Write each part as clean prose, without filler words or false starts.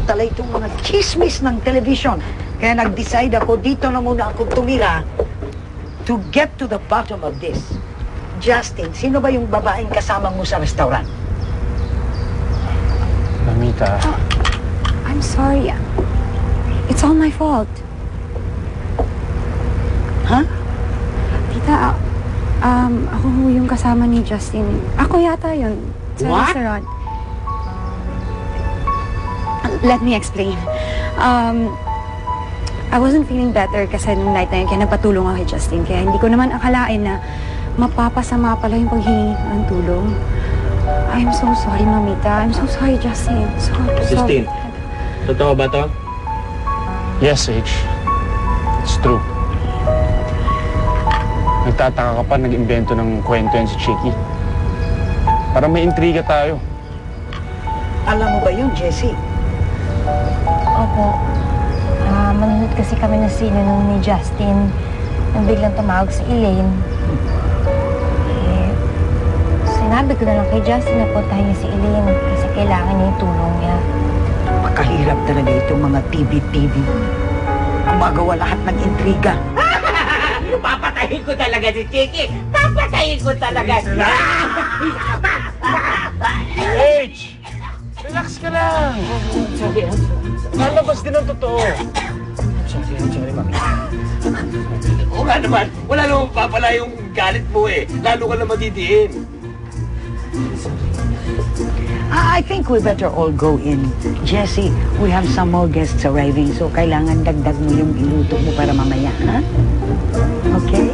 tala itong mga chismis ng television. Kaya nag-decide ako, dito na muna ako tumira to get to the bottom of this. Justin, sino ba yung babaeng kasama mo sa restaurant? Mamita. Oh, I'm sorry. It's all my fault. Huh? Tita, ako yung kasama ni Justin. Ako yata yun. Sa What? restaurant. Let me explain. I wasn't feeling better kasi nung night na yun, kaya nagpatulong ako kay Justin. Kaya hindi ko naman akalain na mapapasama pala yung paghingi ng tulong. I'm so sorry, Mamita. I'm so sorry, Justin. Justin, totoo ba to? Yes, H. It's true. Nagtataka ka pa, nag-imbento ng kwento yan si Chicky. Para may intriga tayo. Alam mo ba yun, Jessie? Opo. Manonood kasi kami ng sine nung ni Justin. Nang biglang tumawag si Elaine. Sinabi ko na lang kay Justin na puntahan niya si Elaine kasi kailangan niya yung tulong niya. Makahirap talaga itong mga TV. Gumagawa lahat ng intriga. Papatayin ko talaga si Chicky! Papatayin ko talaga! H! Relax ka lang! Lalabas din ang totoo. Sorry, Mami. Oo nga naman, wala namang papala yung galit mo eh. Lalo ka na madidiin. I think we better all go in. Jessie, we have some more guests arriving, so kailangan dagdag mo yung iluto mo para mamaya, ha? Okay?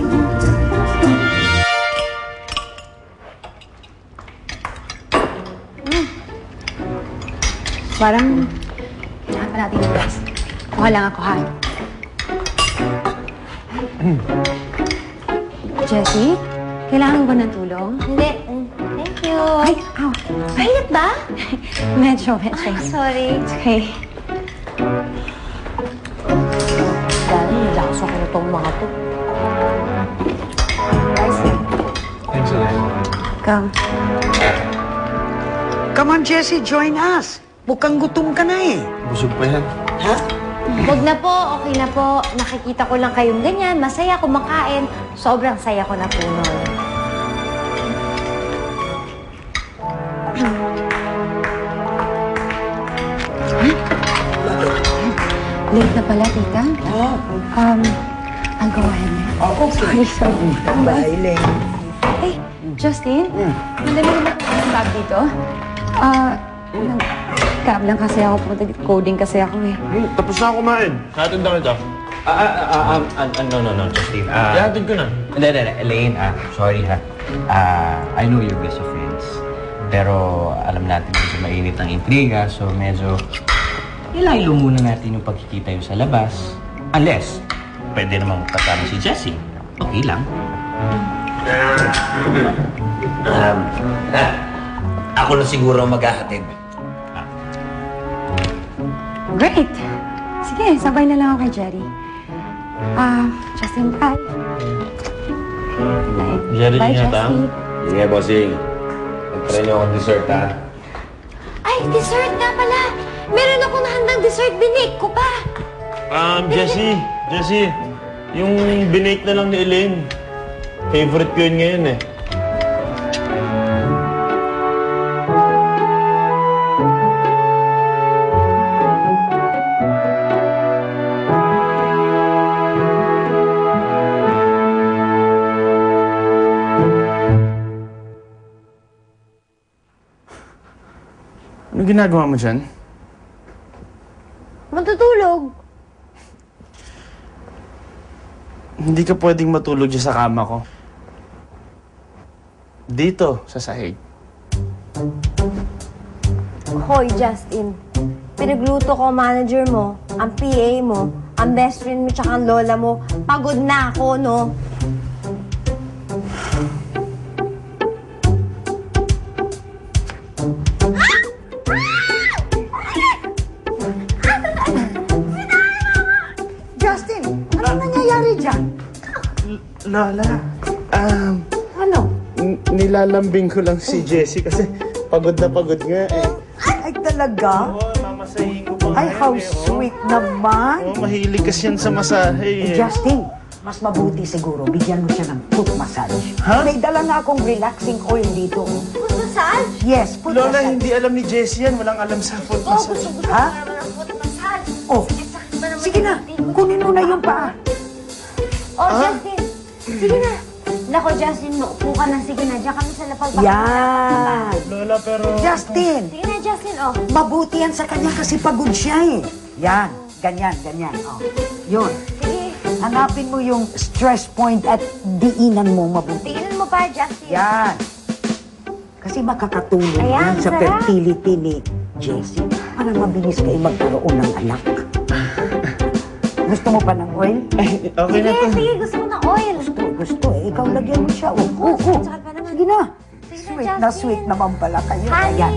Parang, kailangan pa natin yung rest. Kuha lang ako, ha? Jessie, kailangan mo ba ng tulong? Hindi. Thank you. Ay, ow. Mainit ba? Medyo. Ay, sorry. It's okay. Dahil nilakas ako na itong mga to. Guys, Thanks, Elaine. Come. Come on, Jessie, join us. Mukhang gutom ka na eh. Busog pa yan. Ha? Huwag na po, okay na po. Nakikita ko lang kayong ganyan. Masaya kumakain. Sobrang saya ko na po nun. Late na pala, tita. I'll go ahead na. Okay. Sorry. Bye, Elaine. Hey, Justin? Madali mo ba kung bag dito? Nag-cab lang kasi ako. Coding kasi ako eh. Tapos na ako kumain. Hatid na kita. No, Justin. Hatid ko na. Hindi, Elaine, sorry ha. I know you're best of friends. Pero alam natin medyo mainit ang intriga, so medyo ilaylo muna natin yung pagkikita yung sa labas. Unless, pwede namang kasama si Jessie. Okay lang. Ako na siguro maghahatid. Great! Sige, sabay na lang ako kay Jerry. Justin, bye. Jerry, Bye, ingat, Jessie. Sige, bossing. Nag-try niyo akong dessert, ha? Ay, dessert nga pala! Meron akong nahandang dessert, binake ko pa! Jessie, yung binake na lang ni Elaine. Favorite ko yun ngayon eh. Ano ginagawa mo dyan? Matutulog! Hindi ka pwedeng matulog dyan sa kama ko. Dito, sa sahig. Hoy, Justin. Pinagluto ko ang manager mo, ang PA mo, ang best friend mo, tsaka ang lola mo. Pagod na ako, no? Justin, anong nangyayari dyan? Lola, Ano? nilalambing ko lang si Jessie kasi pagod na pagod nga eh. Ay, talaga? Oo, mamasahin ko pa Ay, how sweet naman. Oh, mahilig kasi yan sa masahe. Justin, mas mabuti siguro, bigyan mo siya ng foot massage. Ha? May dala nga akong relaxing oil dito. Foot massage? Yes, foot Lola, massage. hindi alam ni Jessie yan. Walang alam sa foot Oo, massage. gusto Ha? ko naman ng foot massage. Oh, Eh, sakit ba naman sige na, yung dibdib? kunin mo na yung paa. Oh, Justin. Sige na. Nako, Justin, maupo ka na. Sige na, diyan kami sa lapag. Yan. Lola, pero... Justin, Sige na, Justin, oh. mabuti yan sa kanya kasi pagod siya eh. Yan, ganyan, ganyan. Oh. Yun. Sige. Hanapin mo yung stress point at diinan mo mabuti. Tingnan mo pa, Justin. Yan. Kasi makakatulong Ayan, yan sa sarap. fertility ni Jessie para mabilis kayo magkaroon ng anak. Gusto mo pa ng oil? Okay na Sige, to. sige, gusto ko ng oil. Gusto eh. Ikaw lagyan mo siya. Oh, oh, oh. Sakit pa naman. Sige na. Sige na, Sweet na Justin. sweet naman pala kayo. Honey. Ayan.